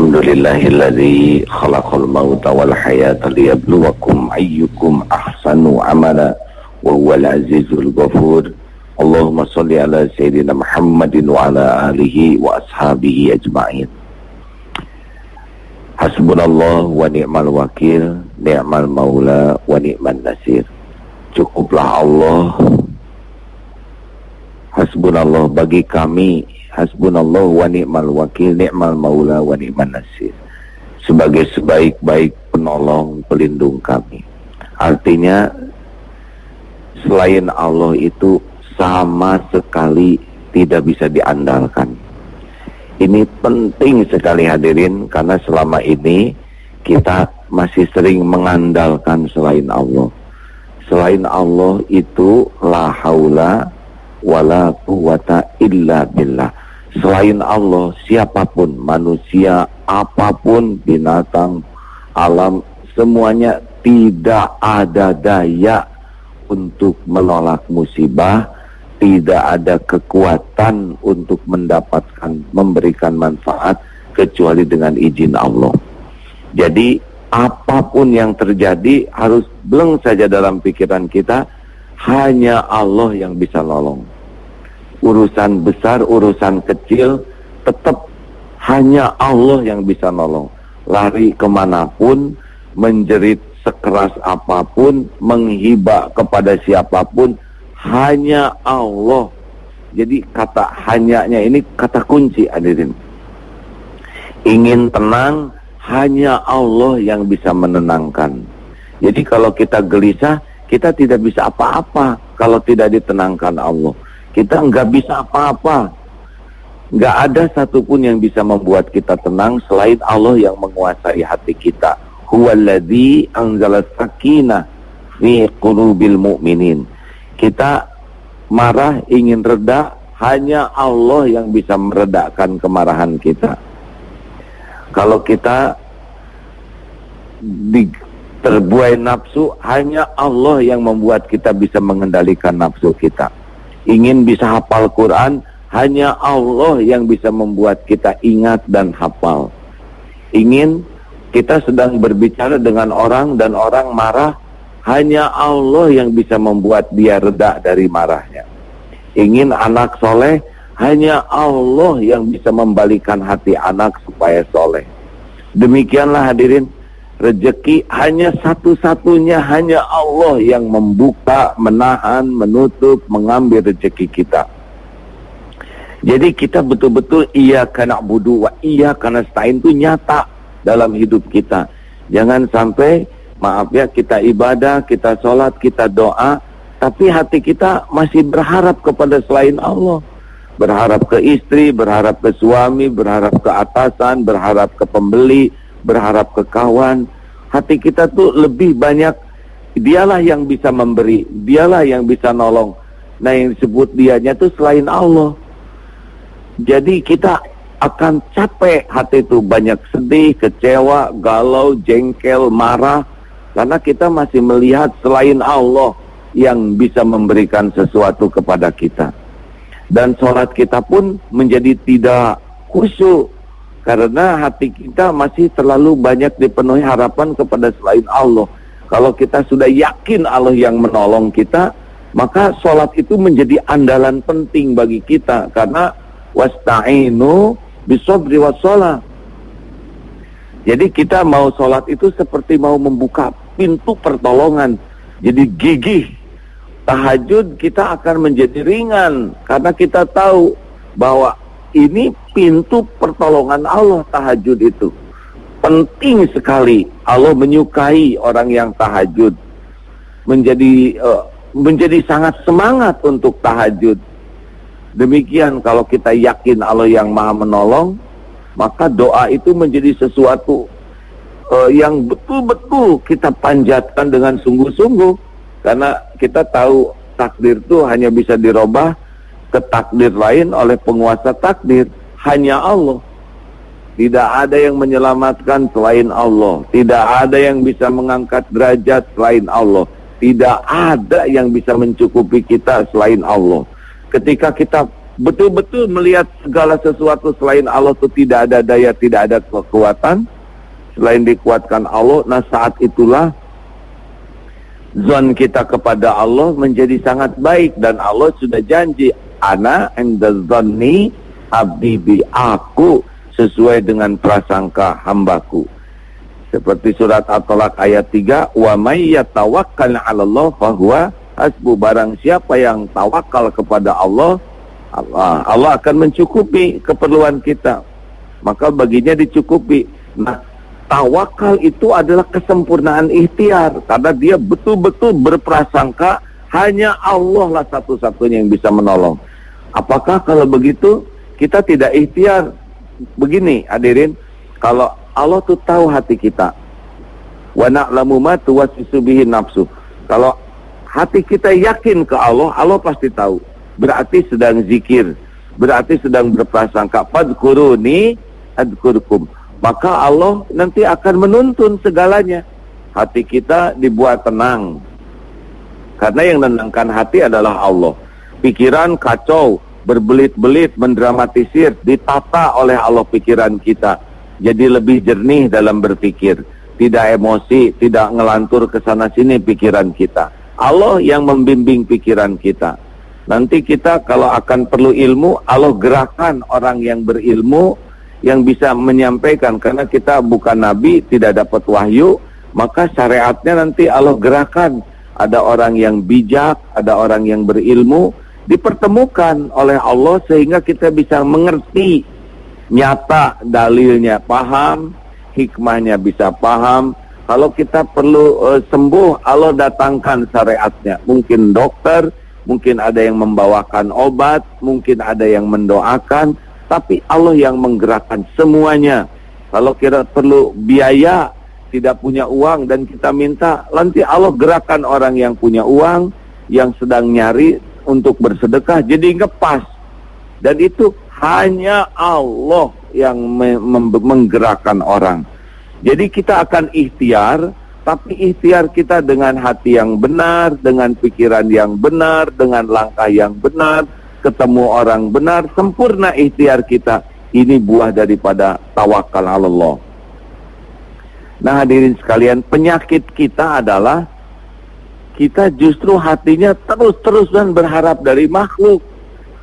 Alhamdulillahilladzi khalaqal mauta wal hayata liyabluwakum ayyukum ahsanu amala wa huwal azizul ghafur. Allahumma shalli ala sayyidina Muhammadin wa ala alihi wa ashabihi ajma'in. Hasbunallah wa ni'mal wakil, ni'mal maula wa ni'man nasir. Cukuplah Allah, hasbunallah bagi kami, hasbunallah wa ni'mal wakil, ni'mal maula wa ni'man nasir, sebagai sebaik-baik penolong pelindung kami. Artinya selain Allah itu sama sekali tidak bisa diandalkan. Ini penting sekali hadirin, karena selama ini kita masih sering mengandalkan selain Allah. Selain Allah itu la haula wala quwata illa billah. Selain Allah, siapapun, manusia, apapun, binatang, alam, semuanya tidak ada daya untuk menolak musibah, tidak ada kekuatan untuk mendapatkan, memberikan manfaat kecuali dengan izin Allah. Jadi apapun yang terjadi harus bleng saja dalam pikiran kita, hanya Allah yang bisa nolong. Urusan besar, urusan kecil, tetap hanya Allah yang bisa nolong. Lari kemanapun, menjerit sekeras apapun, menghibah kepada siapapun, hanya Allah. Jadi kata hanyanya ini kata kunci hadirin. Ingin tenang, hanya Allah yang bisa menenangkan. Jadi kalau kita gelisah, kita tidak bisa apa-apa kalau tidak ditenangkan Allah. Kita nggak bisa apa-apa. Nggak ada satupun yang bisa membuat kita tenang selain Allah yang menguasai hati kita. Huwallazi anzala sakinah fi qulubil mu'minin. Kita marah, ingin reda, hanya Allah yang bisa meredakan kemarahan kita. Kalau kita terbuai nafsu, hanya Allah yang membuat kita bisa mengendalikan nafsu kita. Ingin bisa hafal Quran, hanya Allah yang bisa membuat kita ingat dan hafal. Ingin kita sedang berbicara dengan orang dan orang marah, hanya Allah yang bisa membuat dia reda dari marahnya. Ingin anak soleh, hanya Allah yang bisa membalikan hati anak supaya soleh. Demikianlah hadirin, rezeki hanya satu-satunya, hanya Allah yang membuka, menahan, menutup, mengambil rezeki kita. Jadi kita betul-betul iyyaka na'budu wa iyyaka nasta'in itu nyata dalam hidup kita. Jangan sampai, maaf ya, kita ibadah, kita sholat, kita doa, tapi hati kita masih berharap kepada selain Allah. Berharap ke istri, berharap ke suami, berharap ke atasan, berharap ke pembeli, berharap ke kawan. Hati kita tuh lebih banyak, dialah yang bisa memberi, dialah yang bisa nolong. Nah yang disebut dianya tuh selain Allah. Jadi kita akan capek, hati itu banyak sedih, kecewa, galau, jengkel, marah, karena kita masih melihat selain Allah yang bisa memberikan sesuatu kepada kita. Dan sholat kita pun menjadi tidak khusyuk, karena hati kita masih terlalu banyak dipenuhi harapan kepada selain Allah. Kalau kita sudah yakin Allah yang menolong kita, maka sholat itu menjadi andalan penting bagi kita, karena wasta'inu bisabri wassalah. Jadi kita mau sholat itu seperti mau membuka pintu pertolongan. Jadi gigih. Tahajud kita akan menjadi ringan, karena kita tahu bahwa ini pintu pertolongan Allah. Tahajud itu penting sekali. Allah menyukai orang yang tahajud, menjadi sangat semangat untuk tahajud. Demikian kalau kita yakin Allah yang maha menolong, maka doa itu menjadi sesuatu yang betul-betul kita panjatkan dengan sungguh-sungguh. Karena kita tahu takdir itu hanya bisa dirubah ke takdir lain oleh penguasa takdir, hanya Allah. Tidak ada yang menyelamatkan selain Allah, tidak ada yang bisa mengangkat derajat selain Allah, tidak ada yang bisa mencukupi kita selain Allah. Ketika kita betul-betul melihat segala sesuatu selain Allah itu tidak ada daya, tidak ada kekuatan selain dikuatkan Allah. Nah, saat itulah zon kita kepada Allah menjadi sangat baik, dan Allah sudah janji, ana inda zonni abdi bi, aku sesuai dengan prasangka hambaku. Seperti surat At-Talaq ayat 3, wa may yatawakkal 'ala Allah fahuwa hasbu, barang siapa yang tawakal kepada Allah, Allah akan mencukupi keperluan kita, maka baginya dicukupi. Nah, tawakal itu adalah kesempurnaan ikhtiar, karena dia betul-betul berprasangka hanya Allah lah satu-satunya yang bisa menolong. Apakah kalau begitu kita tidak ikhtiar? Begini hadirin, kalau Allah tuh tahu hati kita, wa na'lamu ma tuwaswisu bihi nafsu. Kalau hati kita yakin ke Allah, Allah pasti tahu. Berarti sedang zikir, berarti sedang berprasangka, fadkuruni adkurkum, maka Allah nanti akan menuntun segalanya. Hati kita dibuat tenang, karena yang menenangkan hati adalah Allah. Pikiran kacau, berbelit-belit, mendramatisir, ditata oleh Allah pikiran kita, jadi lebih jernih dalam berpikir, tidak emosi, tidak ngelantur ke sana sini pikiran kita. Allah yang membimbing pikiran kita. Nanti kita kalau akan perlu ilmu, Allah gerakan orang yang berilmu yang bisa menyampaikan, karena kita bukan nabi, tidak dapat wahyu, maka syariatnya nanti Allah gerakan. Ada orang yang bijak, ada orang yang berilmu, dipertemukan oleh Allah sehingga kita bisa mengerti nyata dalilnya, paham, hikmahnya bisa paham. Kalau kita perlu sembuh, Allah datangkan syariatnya. Mungkin dokter, mungkin ada yang membawakan obat, mungkin ada yang mendoakan, tapi Allah yang menggerakkan semuanya. Kalau kita perlu biaya, tidak punya uang dan kita minta, nanti Allah gerakan orang yang punya uang, yang sedang nyari untuk bersedekah, jadi ngepas. Dan itu hanya Allah yang menggerakkan orang. Jadi kita akan ikhtiar, tapi ikhtiar kita dengan hati yang benar, dengan pikiran yang benar, dengan langkah yang benar, ketemu orang benar, sempurna ikhtiar kita. Ini buah daripada tawakal Allah. Nah hadirin sekalian, penyakit kita adalah kita justru hatinya terus-terusan berharap dari makhluk.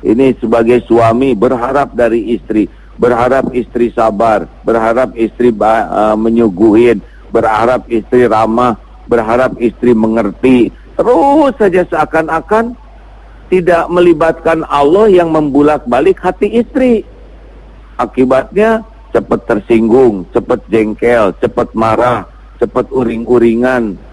Ini sebagai suami berharap dari istri, berharap istri sabar, berharap istri menyuguhin, berharap istri ramah, berharap istri mengerti. Terus saja seakan-akan tidak melibatkan Allah yang membulak-balik hati istri. Akibatnya cepat tersinggung, cepat jengkel, cepat marah, cepat uring-uringan.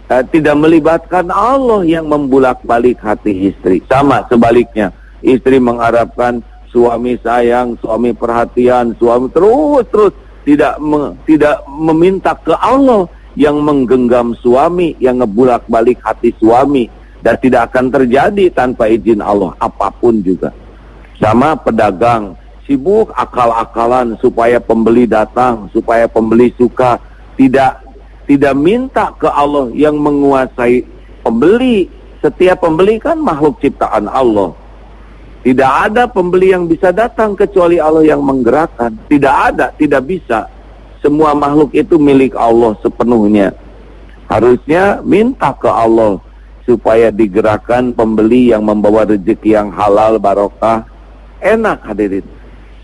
Tidak melibatkan Allah yang membulak-balik hati istri. Sama sebaliknya, istri mengharapkan suami sayang, suami perhatian, suami terus tidak meminta ke Allah yang menggenggam suami, yang ngebulak-balik hati suami, dan tidak akan terjadi tanpa izin Allah apapun juga. Sama pedagang, sibuk akal-akalan supaya pembeli datang, supaya pembeli suka, tidak minta ke Allah yang menguasai pembeli. Setiap pembeli kan makhluk ciptaan Allah. Tidak ada pembeli yang bisa datang kecuali Allah yang menggerakkan. Tidak ada, tidak bisa. Semua makhluk itu milik Allah sepenuhnya. Harusnya minta ke Allah supaya digerakkan pembeli yang membawa rezeki yang halal, barokah. Enak hadirin.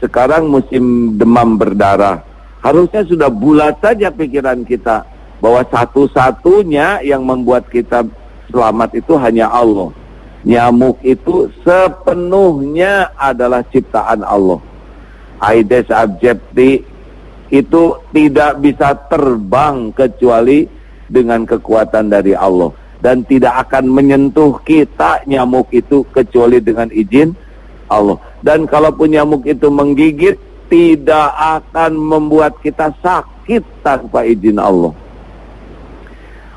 Sekarang musim demam berdarah. Harusnya sudah bulat saja pikiran kita bahwa satu-satunya yang membuat kita selamat itu hanya Allah. Nyamuk itu sepenuhnya adalah ciptaan Allah. Aedes aegypti itu tidak bisa terbang kecuali dengan kekuatan dari Allah, dan tidak akan menyentuh kita nyamuk itu kecuali dengan izin Allah. Dan kalaupun nyamuk itu menggigit, tidak akan membuat kita sakit tanpa izin Allah.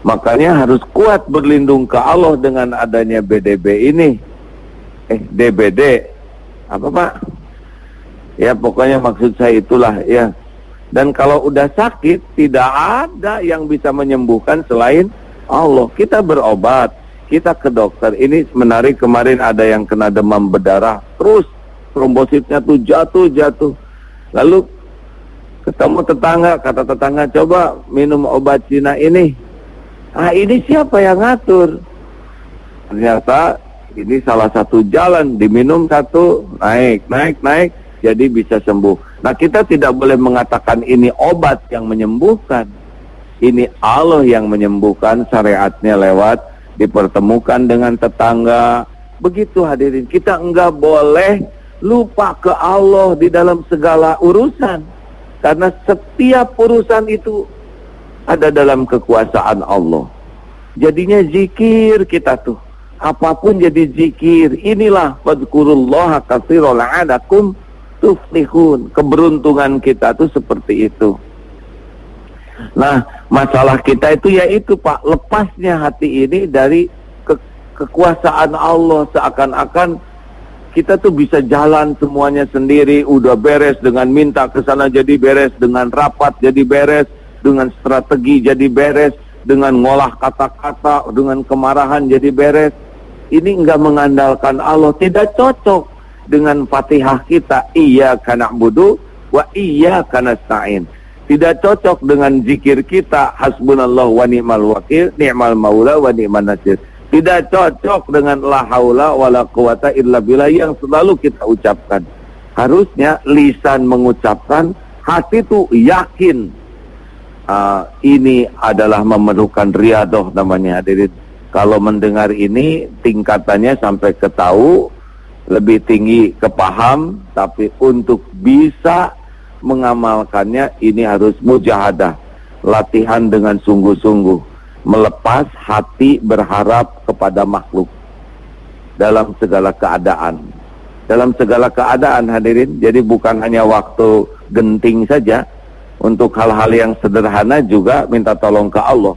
Makanya harus kuat berlindung ke Allah dengan adanya BDB ini. DBD apa Pak? Ya pokoknya maksud saya itulah ya. Dan kalau udah sakit, tidak ada yang bisa menyembuhkan selain Allah. Kita berobat, kita ke dokter. Ini menarik, kemarin ada yang kena demam berdarah, terus trombositnya tuh jatuh. Lalu ketemu tetangga, kata tetangga, coba minum obat Cina ini. Ini siapa yang ngatur? Ternyata ini salah satu jalan, diminum satu, naik, jadi bisa sembuh. Nah, kita tidak boleh mengatakan ini obat yang menyembuhkan. Ini Allah yang menyembuhkan, syariatnya lewat dipertemukan dengan tetangga. Begitu hadirin, kita enggak boleh lupa ke Allah di dalam segala urusan. Karena setiap urusan itu ada dalam kekuasaan Allah. Jadinya zikir kita tuh, apapun jadi zikir. Inilah fadhkurullaha katsiran la'allakum tuflihun. Keberuntungan kita tuh seperti itu. Nah, masalah kita itu yaitu Pak, lepasnya hati ini dari kekuasaan Allah. Seakan-akan kita tuh bisa jalan semuanya sendiri, udah beres dengan minta ke sana jadi beres, dengan rapat jadi beres, dengan strategi jadi beres, dengan ngolah kata-kata, dengan kemarahan jadi beres. Ini enggak mengandalkan Allah, tidak cocok dengan Fatihah kita, iyyaka na'budu wa iyyaka nasta'in. Tidak cocok dengan zikir kita, hasbunallahu wa ni'mal wakil, ni'mal maula wa ni'man nasir. Tidak cocok dengan la haula wala quwata illa billah yang selalu kita ucapkan. Harusnya lisan mengucapkan, hati itu yakin. Ini adalah memerlukan riadoh namanya hadirin. Kalau mendengar ini tingkatannya sampai ke tahu, lebih tinggi ke paham, tapi untuk bisa mengamalkannya ini harus mujahadah, latihan dengan sungguh-sungguh. Melepas hati berharap kepada makhluk dalam segala keadaan. Dalam segala keadaan hadirin, jadi bukan hanya waktu genting saja. Untuk hal-hal yang sederhana juga minta tolong ke Allah.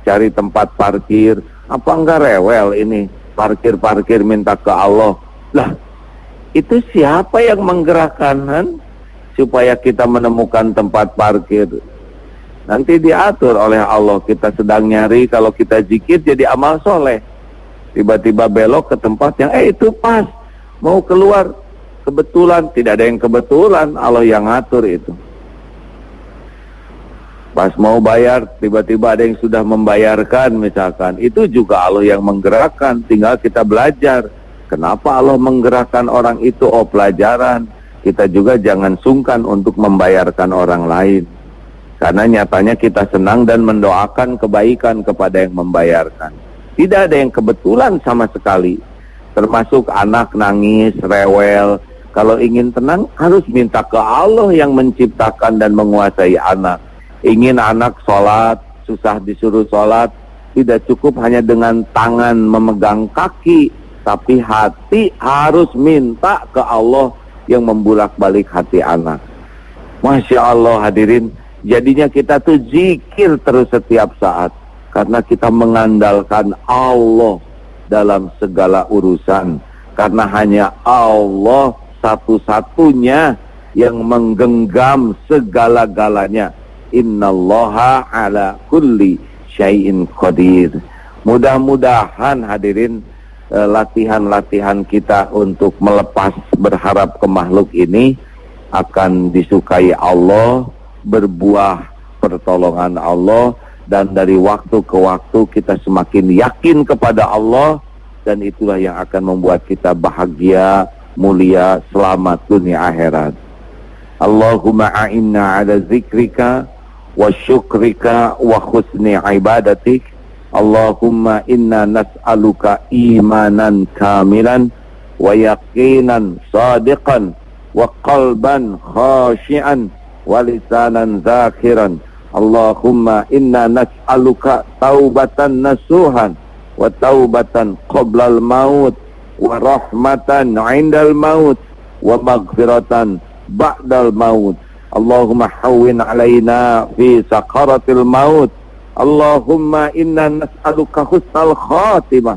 Cari tempat parkir, apa enggak rewel ini, parkir minta ke Allah. Lah, itu siapa yang menggerakkan supaya kita menemukan tempat parkir? Nanti diatur oleh Allah. Kita sedang nyari, kalau kita zikir jadi amal soleh. Tiba-tiba belok ke tempat yang itu pas, mau keluar kebetulan. Tidak ada yang kebetulan, Allah yang ngatur itu. Pas mau bayar, tiba-tiba ada yang sudah membayarkan misalkan. Itu juga Allah yang menggerakkan, tinggal kita belajar. Kenapa Allah menggerakkan orang itu? Oh, pelajaran. Kita juga jangan sungkan untuk membayarkan orang lain. Karena nyatanya kita senang dan mendoakan kebaikan kepada yang membayarkan. Tidak ada yang kebetulan sama sekali. Termasuk anak nangis, rewel. Kalau ingin tenang harus minta ke Allah yang menciptakan dan menguasai anak. Ingin anak sholat, susah disuruh sholat. Tidak cukup hanya dengan tangan memegang kaki. Tapi hati harus minta ke Allah yang membulak-balik hati anak. Masya Allah hadirin. Jadinya kita tuh zikir terus setiap saat. Karena kita mengandalkan Allah dalam segala urusan. Karena hanya Allah satu-satunya yang menggenggam segala-galanya. Innallaha ala kulli syai'in qadir. Mudah-mudahan hadirin, latihan-latihan kita untuk melepas berharap ke makhluk ini akan disukai Allah, berbuah pertolongan Allah, dan dari waktu ke waktu kita semakin yakin kepada Allah, dan itulah yang akan membuat kita bahagia, mulia, selamat dunia akhirat. Allahumma a'inna ala zikrika wa syukrika wa husni ibadatik. Allahumma inna nas'aluka imanan kamilan wa yaqinan sadiqan wa qalban khashi'an wa lisanan zakiran. Allahumma inna nas'aluka taubatan nasuhan wa taubatan qoblal maut wa rahmatan indal maut wa maghfiratan ba'dal maut. Allahumma hawwin alaina fi sakaratil maut. Allahumma inna nas'aluka husnal khatimah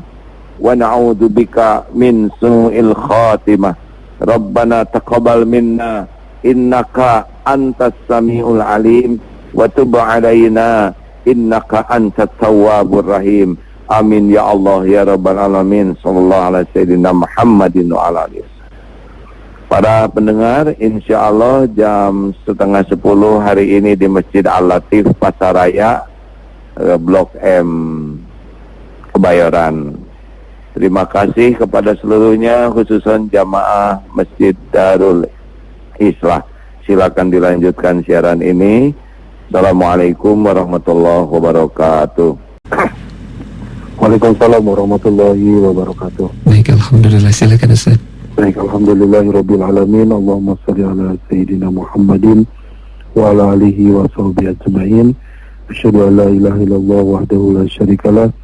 wa na'udzu bika min su'il khatimah. Rabbana taqabbal minna innaka antas samiul alim wa tub alaina innaka antat tawwabur rahim. Amin ya Allah ya Rabbal Alamin. Sallallahu alaihi sayyidina Muhammadin wa ala alihi. Para pendengar, insya Allah jam 9:30 hari ini di Masjid Al-Latif Pasaraya, Blok M, Kebayoran. Terima kasih kepada seluruhnya, khususnya jamaah Masjid Darul Islah. Silakan dilanjutkan siaran ini. Assalamualaikum warahmatullahi wabarakatuh. Waalaikumsalam warahmatullahi wabarakatuh. Baik, alhamdulillah, silakan Ustaz. Baik, alhamdulillahirabbil alamin. Allahumma shalli ala sayyidina Muhammadin wa ala alihi wa sahbihi ajma'in. Asyhadu an la ilaha illallah wahdahu la syarikalah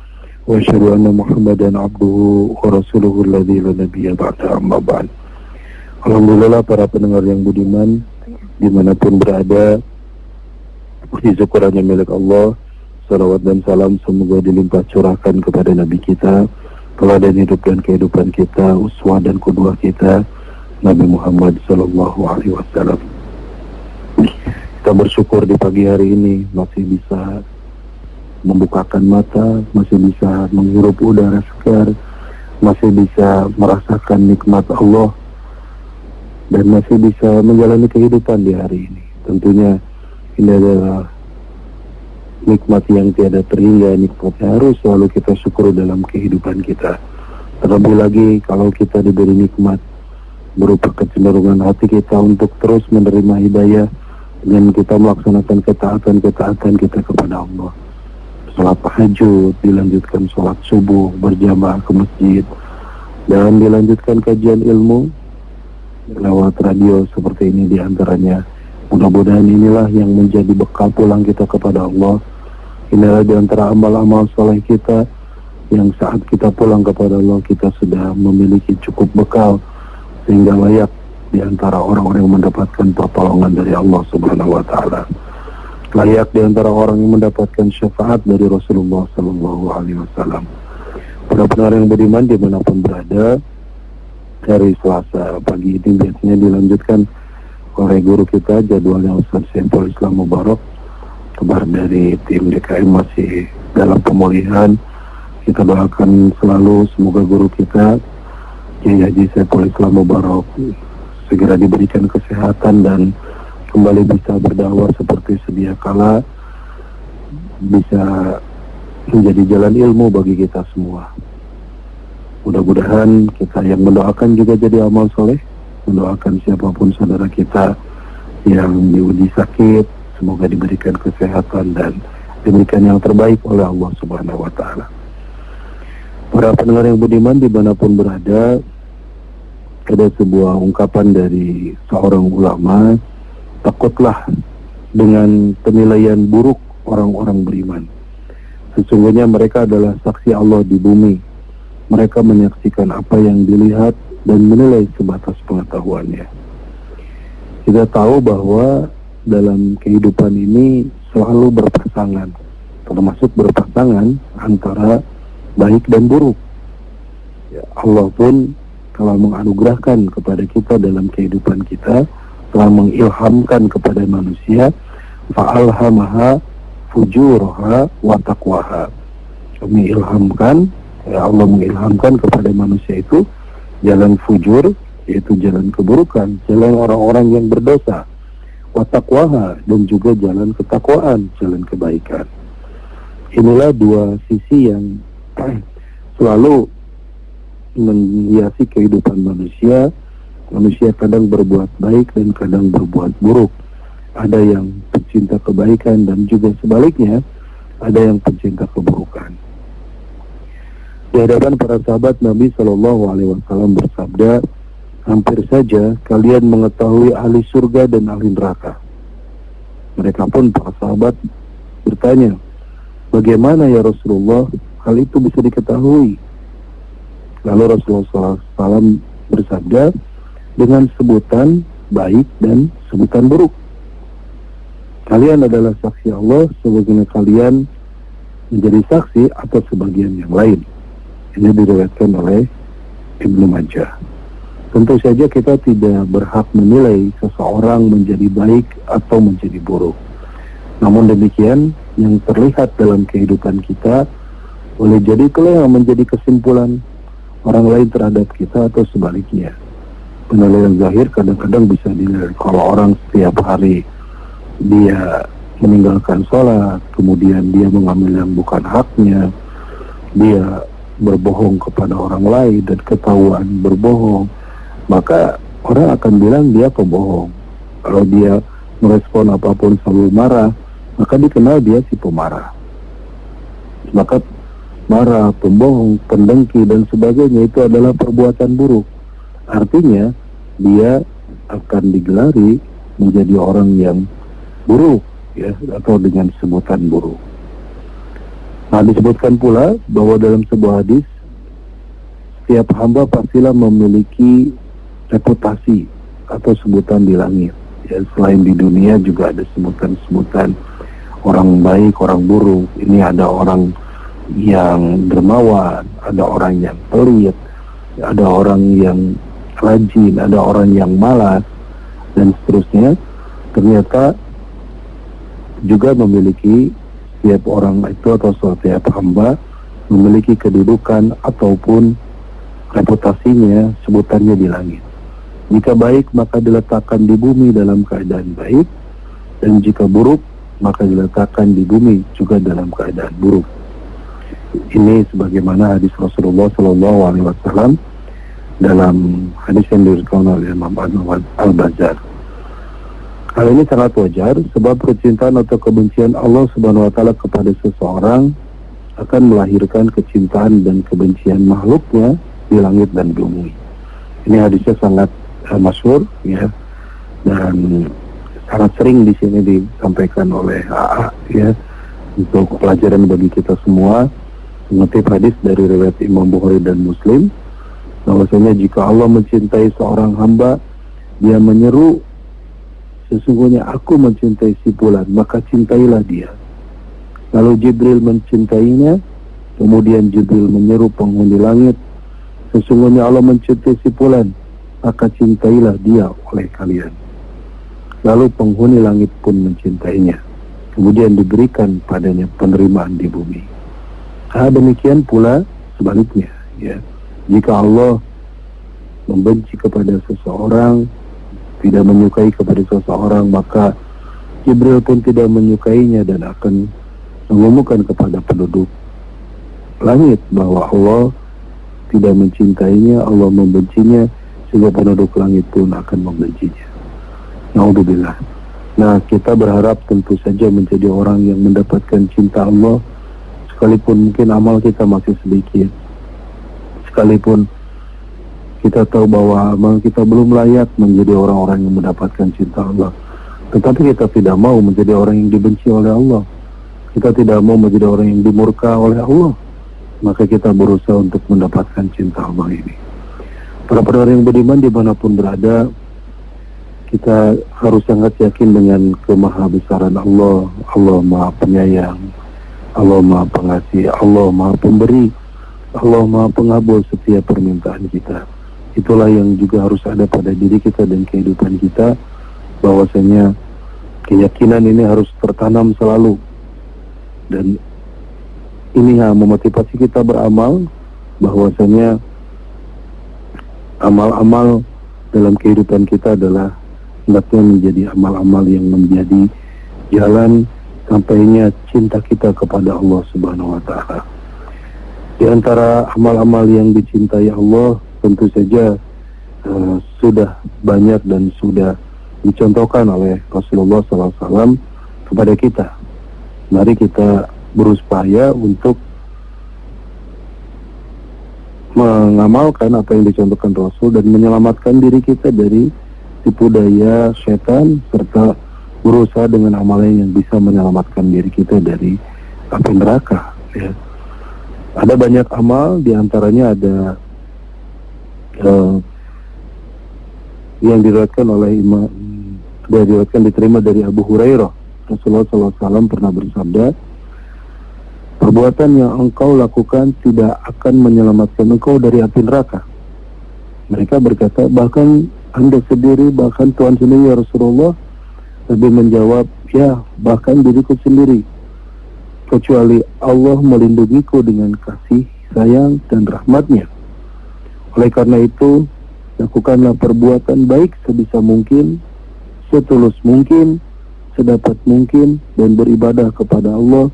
wa asyhadu anna Muhammadan abduhu wa rasuluhu alladzi la nabiyya ba'da, amma ba'd. Alhamdulillah, para pendengar yang budiman dimanapun berada, puji syukur hanya milik Allah. Salawat dan salam semoga dilimpah curahkan kepada Nabi kita, teladan hidup dan kehidupan kita, uswah dan qudwah kita, Nabi Muhammad sallallahu alaihi wasallam. Kita bersyukur di pagi hari ini masih bisa membukakan mata, masih bisa menghirup udara segar, masih bisa merasakan nikmat Allah, dan masih bisa menjalani kehidupan di hari ini. Tentunya ini adalah nikmat yang tiada terhingga, nikmat yang harus selalu kita syukur dalam kehidupan kita. Terlebih lagi kalau kita diberi nikmat berupa kecenderungan hati kita untuk terus menerima hidayah dengan kita melaksanakan ketaatan kita kepada Allah. Sholat tahajud, dilanjutkan sholat subuh berjamaah ke masjid, dan dilanjutkan kajian ilmu lewat radio seperti ini diantaranya. Mudah-mudahan inilah yang menjadi bekal pulang kita kepada Allah. Inilah di antara amal-amal soleh kita yang saat kita pulang kepada Allah kita sudah memiliki cukup bekal sehingga layak di antara orang-orang yang mendapatkan pertolongan dari Allah Subhanahu wa taala. Layak di antara orang yang mendapatkan syafaat dari Rasulullah sallallahu alaihi wasallam. Para pendengar yang beriman dimanapun berada, hari Selasa pagi ini biasanya dilanjutkan oleh guru kita jadwalnya Ustaz Saiful Islam Mubarak. Kabar dari tim DKM masih dalam pemulihan. Kita doakan selalu semoga guru kita Kiai Haji Saiful Islam Mubarak segera diberikan kesehatan dan kembali bisa berdakwah seperti sedia kala, bisa menjadi jalan ilmu bagi kita semua. Mudah-mudahan kita yang mendoakan juga jadi amal soleh, mendoakan siapapun saudara kita yang diuji sakit, semoga diberikan kesehatan dan diberikan yang terbaik oleh Allah Subhanahu wa taala. Para pendengar yang budiman dimanapun berada, ada sebuah ungkapan dari seorang ulama, takutlah dengan penilaian buruk orang-orang beriman. Sesungguhnya mereka adalah saksi Allah di bumi. Mereka menyaksikan apa yang dilihat dan menilai sebatas pengetahuannya. Kita tahu bahwa dalam kehidupan ini selalu berpasangan, termasuk berpasangan antara baik dan buruk. Ya, Allah pun telah menganugerahkan kepada kita dalam kehidupan kita, telah mengilhamkan kepada manusia, fa'alhamaha fujuraha wa taqwaha. Kami ilhamkan, ya Allah mengilhamkan kepada manusia itu jalan fujur, yaitu jalan keburukan, jalan orang-orang yang berdosa, wa taqwaha, dan juga jalan ketakwaan, jalan kebaikan. Inilah dua sisi yang selalu menghiasi kehidupan manusia. Manusia kadang berbuat baik dan kadang berbuat buruk. Ada yang pencinta kebaikan dan juga sebaliknya, ada yang pencinta keburukan. Di hadapan para sahabat Nabi Shallallahu Alaihi Wasallam bersabda, hampir saja kalian mengetahui ahli surga dan ahli neraka. Mereka pun para sahabat bertanya, bagaimana ya Rasulullah hal itu bisa diketahui? Lalu Rasulullah SAW bersabda dengan sebutan baik dan sebutan buruk. Kalian adalah saksi Allah sebagaimana kalian menjadi saksi atas sebagian yang lain. Ini diriwayatkan oleh Ibnu Majah. Tentu saja kita tidak berhak menilai seseorang menjadi baik atau menjadi buruk. Namun demikian, yang terlihat dalam kehidupan kita Boleh jadi itulah yang menjadi kesimpulan orang lain terhadap kita atau sebaliknya. Penilaian zahir kadang-kadang bisa dilihat. Kalau orang setiap hari dia meninggalkan sholat, kemudian dia mengambil yang bukan haknya, dia berbohong kepada orang lain dan ketahuan berbohong, maka orang akan bilang dia pembohong. Kalau dia merespon apapun selalu marah, maka dikenal dia si pemarah. Maka marah, pembohong, pendengki dan sebagainya itu adalah perbuatan buruk. Artinya dia akan digelari menjadi orang yang buruk, ya, atau dengan sebutan buruk. Nah, disebutkan pula bahwa dalam sebuah hadis, setiap hamba pastilah memiliki reputasi atau sebutan di langit. Ya, selain di dunia juga ada sebutan-sebutan orang baik, orang buruk. Ini ada orang yang dermawan, ada orang yang pelit, ada orang yang rajin, ada orang yang malas, dan seterusnya. Ternyata juga memiliki setiap orang itu atau setiap hamba memiliki kedudukan ataupun reputasinya, sebutannya di langit. Jika baik maka diletakkan di bumi dalam keadaan baik, dan jika buruk maka diletakkan di bumi juga dalam keadaan buruk. Ini sebagaimana hadis Rasulullah SAW dalam hadis yang diriwayatkan oleh Imam Al-Bazzar. Hal ini sangat wajar sebab kecintaan atau kebencian Allah Subhanahu wa taala kepada seseorang akan melahirkan kecintaan dan kebencian makhluknya di langit dan bumi. Ini hadisnya sangat masyhur, ya, dan sangat sering di sini disampaikan oleh AA, ya, untuk pelajaran bagi kita semua. Mengutip hadis dari riwayat Imam Bukhari dan Muslim, bahwasanya jika Allah mencintai seorang hamba, dia menyeru, sesungguhnya aku mencintai si fulan, maka cintailah dia. Lalu Jibril mencintainya, kemudian Jibril menyeru penghuni langit, sesungguhnya Allah mencintai si fulan, maka cintailah dia oleh kalian. Lalu penghuni langit pun mencintainya, kemudian diberikan padanya penerimaan di bumi. Demikian pula sebaliknya, ya. Jika Allah membenci kepada seseorang, tidak menyukai kepada seseorang, maka Jibril pun tidak menyukainya dan akan mengumumkan kepada penduduk langit bahwa Allah tidak mencintainya, Allah membencinya, sehingga penduduk langit pun akan membencinya. Naudzubillah. Nah, kita berharap tentu saja menjadi orang yang mendapatkan cinta Allah, sekalipun mungkin amal kita masih sedikit, sekalipun kita tahu bahwa amal kita belum layak menjadi orang-orang yang mendapatkan cinta Allah, tetapi kita tidak mau menjadi orang yang dibenci oleh Allah, kita tidak mau menjadi orang yang dimurka oleh Allah, maka kita berusaha untuk mendapatkan cinta Allah ini. Para pendengar yang beriman dimanapun berada, kita harus sangat yakin dengan kemahabesaran Allah. Allah Maha Penyayang, Allah Maha Pengasih, Allah Maha Pemberi, Allah Maha Pengabul setiap permintaan kita. Itulah yang juga harus ada pada diri kita dan kehidupan kita, bahwasanya keyakinan ini harus tertanam selalu, dan ini yang memotivasi kita beramal, bahwasanya amal-amal dalam kehidupan kita adalah hendaknya menjadi amal-amal yang menjadi jalan sampainya cinta kita kepada Allah Subhanahu wa taala. Di antara amal-amal yang dicintai Allah tentu saja sudah banyak dan sudah dicontohkan oleh Rasulullah SAW kepada kita. Mari kita berupaya untuk mengamalkan apa yang dicontohkan Rasul dan menyelamatkan diri kita dari tipu daya setan, serta berusaha dengan amalan yang bisa menyelamatkan diri kita dari api neraka, ya. Ada banyak amal, diantaranya ada yang diriwayatkan oleh diterima dari Abu Hurairah. Rasulullah SAW pernah bersabda, perbuatan yang engkau lakukan tidak akan menyelamatkan engkau dari api neraka. Mereka berkata, bahkan Anda sendiri, bahkan Tuhan sendiri ya Rasulullah. Nabi menjawab, ya bahkan diriku sendiri. kecuali Allah melindungiku dengan kasih sayang dan rahmat-Nya. Oleh karena itu, lakukanlah perbuatan baik sebisa mungkin, setulus mungkin, sedapat mungkin, dan beribadah kepada Allah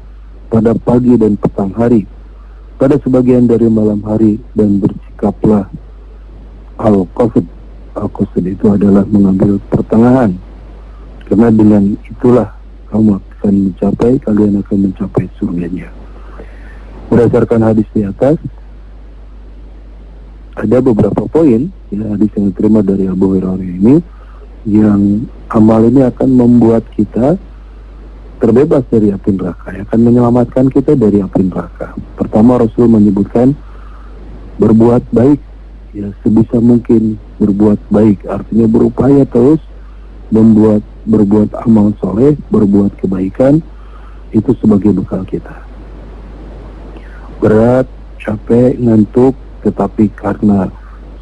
pada pagi dan petang hari, pada sebagian dari malam hari, dan bersikaplah al-qasd. Al-qasd itu adalah mengambil pertengahan, karena dengan itulah kalian akan mencapai surganya. Berdasarkan hadis di atas, ada beberapa poin, hadis yang diterima dari Abu Hurairah ini, yang amal ini akan membuat kita terbebas dari api neraka, akan menyelamatkan kita dari api neraka. Pertama, Rasul menyebutkan berbuat baik, sebisa mungkin berbuat baik, artinya berupaya terus berbuat amal soleh, berbuat kebaikan, itu sebagai bekal kita. Berat, capek, ngantuk, tetapi karena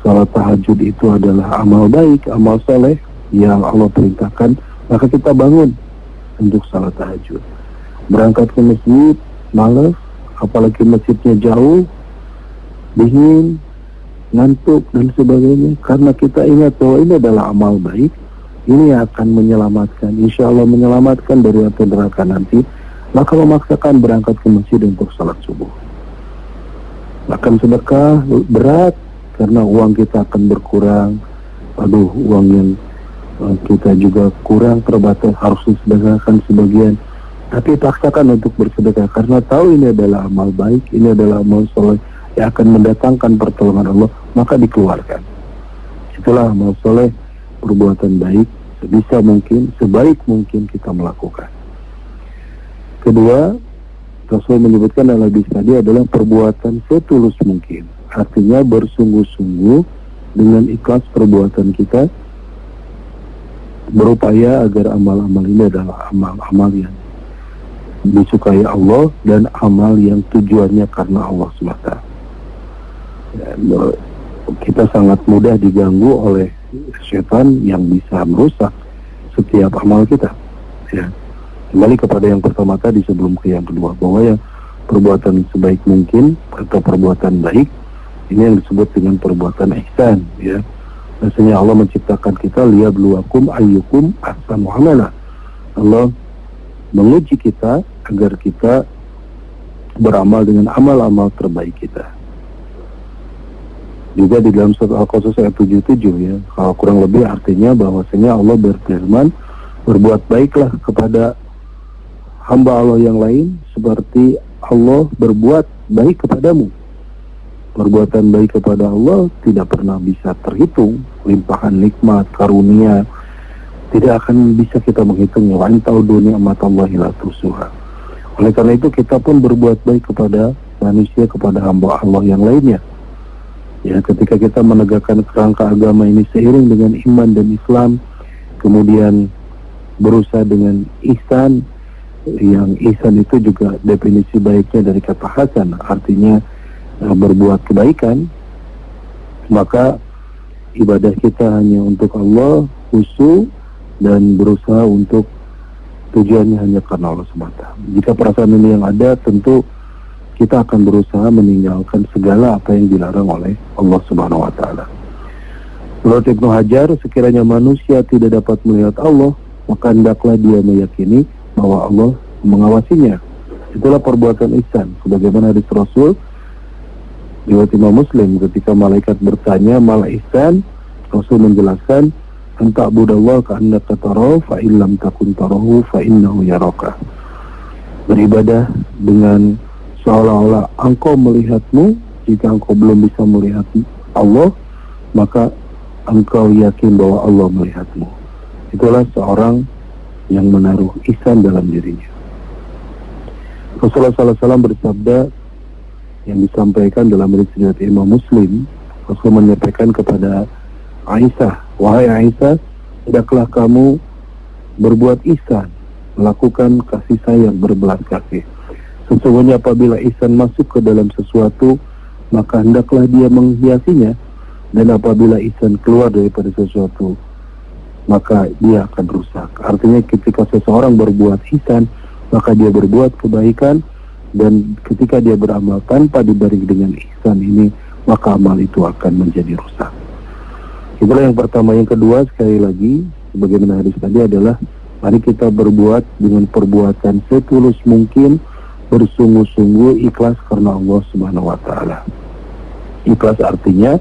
salat tahajud itu adalah amal baik, amal soleh yang Allah perintahkan, maka kita bangun untuk salat tahajud. Berangkat ke masjid, malas, apalagi masjidnya jauh, dingin, ngantuk, dan sebagainya. Karena kita ingat bahwa ini adalah amal baik, ini akan menyelamatkan, insya Allah menyelamatkan dari api neraka nanti, maka memaksakan berangkat ke masjid untuk salat subuh. Akan sedekah berat, karena uang kita akan berkurang. Uang yang kita juga kurang, terbatas, harus disedekahkan sebagian. Tapi paksakan untuk bersedekah, karena tahu ini adalah amal baik, ini adalah amal soleh yang akan mendatangkan pertolongan Allah, maka dikeluarkan. Itulah amal soleh, perbuatan baik, sebisa mungkin, sebaik mungkin kita melakukan. Kedua, Rasul menyebutkan dalam hadis tadi adalah perbuatan setulus mungkin, artinya bersungguh-sungguh dengan ikhlas perbuatan kita, berupaya agar amal-amal ini adalah amal-amal yang disukai Allah dan amal yang tujuannya karena Allah semata. Kita sangat mudah diganggu oleh setan yang bisa merusak setiap amal kita. Kembali kepada yang pertama tadi sebelum ke yang kedua, bahwa yang perbuatan sebaik mungkin atau perbuatan baik ini yang disebut dengan perbuatan ihsan. Biasanya Allah menciptakan kita liyabluwakum ayyukum ahsanu amala. Allah menguji kita agar kita beramal dengan amal-amal terbaik kita. Juga di dalam surat Al-Qasas ayat 77 kalau kurang lebih artinya bahwasanya Allah berfirman, berbuat baiklah kepada hamba Allah yang lain seperti Allah berbuat baik kepadamu. Perbuatan baik kepada Allah tidak pernah bisa terhitung, limpahan nikmat, karunia tidak akan bisa kita menghitungnya. Wa in ta'uddu ni'matallahi la tuhsuha. Oleh karena itu kita pun berbuat baik kepada manusia, kepada hamba Allah yang lainnya. Ketika kita menegakkan kerangka agama ini seiring dengan iman dan Islam, kemudian berusaha dengan ihsan, yang ihsan itu juga definisi baiknya dari kata hasan, artinya berbuat kebaikan, maka ibadah kita hanya untuk Allah, khusyuk, dan berusaha untuk tujuannya hanya karena Allah semata. Jika perasaan ini yang ada, tentu kita akan berusaha meninggalkan segala apa yang dilarang oleh Allah Subhanahu wa Ta'ala. Menurut Ibnu Hajar, sekiranya manusia tidak dapat melihat Allah, maka hendaklah dia meyakini bahwa Allah mengawasinya. Itulah perbuatan ihsan. Sebagaimana hadis Rasul riwayat Imam Muslim, ketika malaikat bertanya mal ihsan, Rasul menjelaskan, anta budallah ka'annaka tarahu fa illam takun tarahu fa innahu yaraka. Beribadah dengan seolah-olah engkau melihatmu. Jika engkau belum bisa melihat Allah, maka engkau yakin bahwa Allah melihatmu. Itulah seorang yang menaruh ihsan dalam dirinya. Rasulullah SAW bersabda yang disampaikan dalam riwayat Imam Muslim, Rasul menyampaikan kepada Aisyah, wahai Aisyah, hendaklah kamu berbuat ihsan, melakukan kasih sayang, berbelas kasih. Sesungguhnya apabila ihsan masuk ke dalam sesuatu, maka hendaklah dia menghiasinya, dan apabila ihsan keluar daripada sesuatu, maka dia akan rusak. Artinya ketika seseorang berbuat ihsan, maka dia berbuat kebaikan, dan ketika dia beramal tanpa dibarengi dengan ihsan ini, maka amal itu akan menjadi rusak. Itulah yang pertama. Yang kedua, sekali lagi sebagaimana hadis tadi adalah mari kita berbuat dengan perbuatan setulus mungkin, bersungguh-sungguh, ikhlas karena Allah Subhanahu wa taala. Ikhlas artinya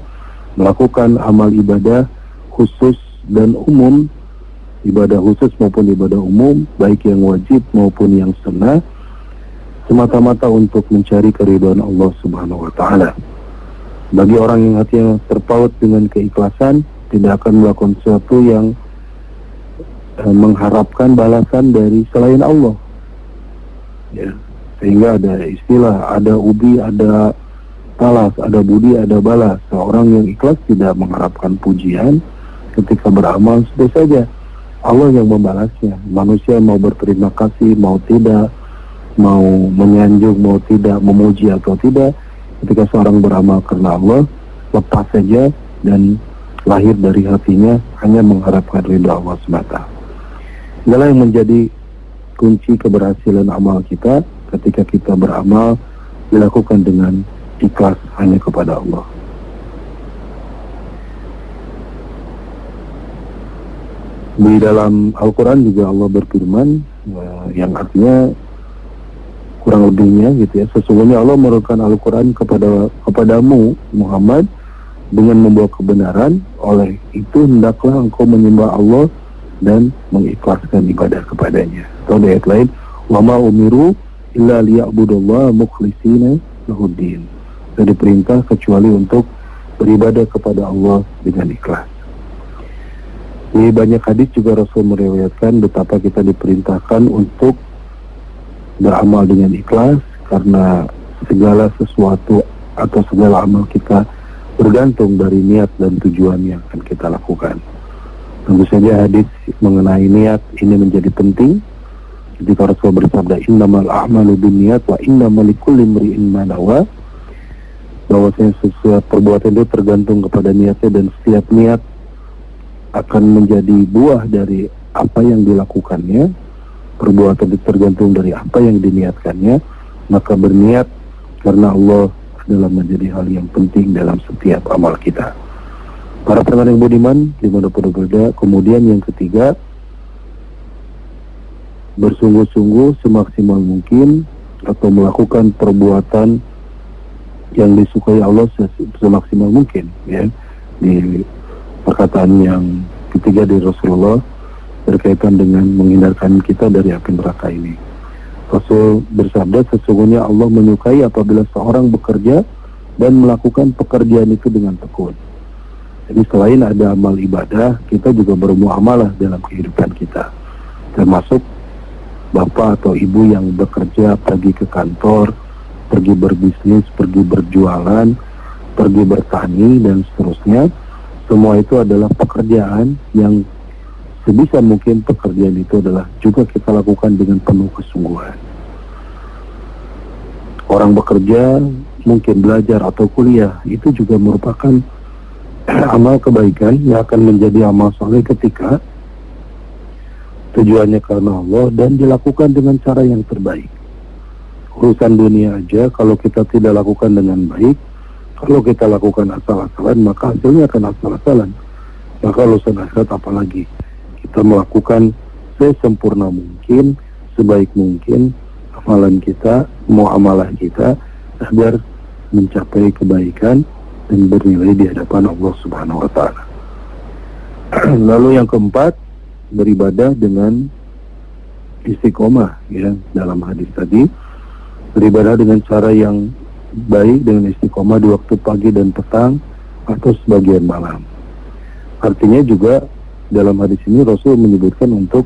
melakukan amal ibadah khusus dan umum, ibadah khusus maupun ibadah umum, baik yang wajib maupun yang sunnah, semata-mata untuk mencari keridhaan Allah Subhanahu wa taala. Bagi orang yang hatinya terpaut dengan keikhlasan, tidak akan melakukan sesuatu yang mengharapkan balasan dari selain Allah. Ya, sehingga ada istilah, ada ubi, ada talas, ada budi, ada balas. Seorang yang ikhlas tidak mengharapkan pujian ketika beramal, sudah saja Allah yang membalasnya. Manusia mau berterima kasih, mau tidak, mau menyanjung, mau tidak, memuji atau tidak, ketika seorang beramal karena Allah, lepas saja dan lahir dari hatinya hanya mengharapkan ridha Allah semata. Inilah yang menjadi kunci keberhasilan amal kita ketika kita beramal dilakukan dengan ikhlas hanya kepada Allah. Di dalam Al-Quran juga Allah berfirman yang artinya kurang lebihnya gitu ya, sesungguhnya Allah menurunkan Al-Quran kepadamu Muhammad dengan membawa kebenaran, oleh itu hendaklah engkau menyembah Allah dan mengikhlaskan ibadah kepadanya. Atau di ayat lain, wa ma umiru illa liya'budullaha mukhlishina lahuddin. Tidak diperintah kecuali untuk beribadah kepada Allah dengan ikhlas. Di banyak hadis juga Rasul meriwayatkan betapa kita diperintahkan untuk beramal dengan ikhlas, karena segala sesuatu atau segala amal kita bergantung dari niat dan tujuan yang akan kita lakukan. Tentu saja hadis mengenai niat ini menjadi penting. Ketika Rasul bersabda, innamal a'malu binniyat wa innamal likulli imri'in ma nawa, bahwasanya sesuatu perbuatan itu tergantung kepada niatnya, dan setiap niat akan menjadi buah dari apa yang dilakukannya. Perbuatan itu tergantung dari apa yang diniatkannya, maka berniat karena Allah adalah menjadi hal yang penting dalam setiap amal kita. Para pendengar yang budiman dimanapun berada. Kemudian yang ketiga, bersungguh-sungguh semaksimal mungkin atau melakukan perbuatan yang disukai Allah semaksimal mungkin, ya. Di perkataan yang ketiga dari Rasulullah berkaitan dengan menghindarkan kita dari api neraka ini. Rasul bersabda, sesungguhnya Allah menyukai apabila seorang bekerja dan melakukan pekerjaan itu dengan tekun. Jadi selain ada amal ibadah, kita juga bermuamalah dalam kehidupan kita. Termasuk bapak atau ibu yang bekerja, pergi ke kantor, pergi berbisnis, pergi berjualan, pergi bertani, dan seterusnya. Semua itu adalah pekerjaan yang sebisa mungkin pekerjaan itu adalah juga kita lakukan dengan penuh kesungguhan. Orang bekerja, mungkin belajar atau kuliah, itu juga merupakan amal kebaikan yang akan menjadi amal soleh ketika tujuannya karena Allah dan dilakukan dengan cara yang terbaik. Urusan dunia aja kalau kita tidak lakukan dengan baik, kalau kita lakukan asal-asalan, maka hasilnya akan asal-asalan. Maka urusan akhirat apalagi. Kita melakukan sesempurna mungkin, sebaik mungkin amalan kita, muamalah kita, agar mencapai kebaikan dan bernilai di hadapan Allah Subhanahu wa ta'ala. Lalu yang keempat, beribadah dengan istiqomah, ya. Dalam hadis tadi, beribadah dengan cara yang baik, dengan istiqomah di waktu pagi dan petang atau sebagian malam. Artinya juga dalam hadis ini Rasul menyebutkan untuk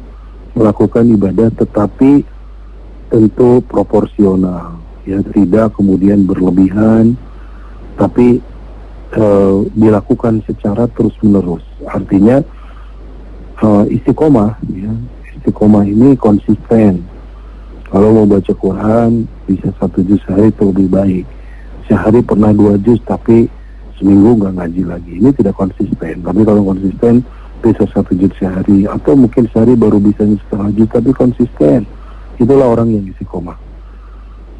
melakukan ibadah tetapi tentu proporsional, ya, tidak kemudian berlebihan, tapi dilakukan secara terus-menerus. Artinya istiqomah, ya. Istiqomah ini konsisten. Kalau mau baca Quran bisa 1 juz sehari itu lebih baik. Sehari pernah 2 juz tapi seminggu nggak ngaji lagi. Ini tidak konsisten. Tapi kalau konsisten bisa 1 juz sehari, atau mungkin sehari baru bisa setengah juz tapi konsisten. Itulah orang yang istiqomah.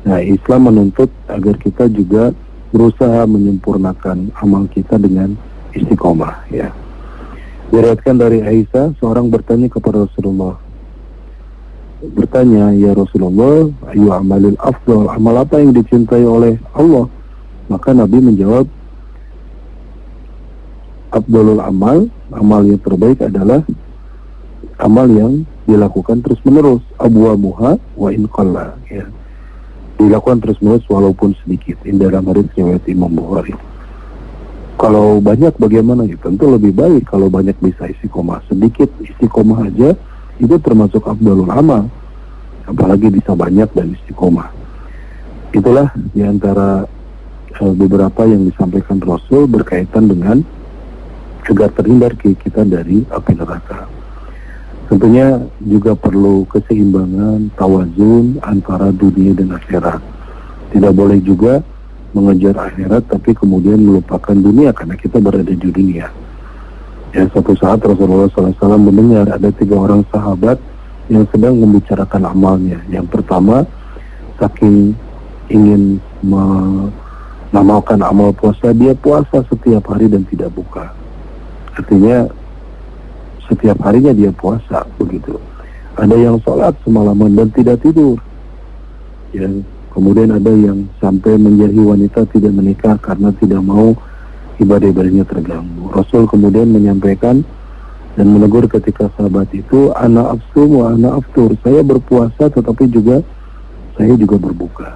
Nah, Islam menuntut agar kita juga berusaha menyempurnakan amal kita dengan istiqomah, ya. Diriwayatkan dari Aisyah, seorang bertanya kepada Rasulullah. Bertanya, ya Rasulullah, ayu amalil afdal, amal apa yang dicintai oleh Allah? Maka Nabi menjawab, afdalul amal yang terbaik adalah amal yang dilakukan terus menerus, abwamuha wa in qalla, ya. Dilakukan terus menerus walaupun sedikit. Ini dalam hadis riwayat Imam Bukhari. Kalau banyak bagaimana? Ya, tentu lebih baik kalau banyak bisa istiqomah. Sedikit istiqomah aja itu termasuk afdalul amal, apalagi bisa banyak dan istiqomah. Itulah diantara beberapa yang disampaikan Rasul berkaitan dengan agar terhindar kita dari api neraka. Tentunya juga perlu keseimbangan, tawazun antara dunia dan akhirat. Tidak boleh juga mengejar akhirat tapi kemudian melupakan dunia karena kita berada di dunia. Ya, suatu saat Rasulullah SAW mendengar ada 3 orang sahabat yang sedang membicarakan amalnya. Yang pertama, saking ingin mengamalkan amal puasa, dia puasa setiap hari dan tidak buka. Artinya setiap harinya dia puasa, begitu. Ada yang sholat semalaman dan tidak tidur. Ya, kemudian ada yang sampai menjadi wanita tidak menikah karena tidak mau ibadah-ibadahnya terganggu. Rasul kemudian menyampaikan dan menegur ketika sahabat itu, ana afsum wa ana aftur. Saya berpuasa tetapi saya juga berbuka.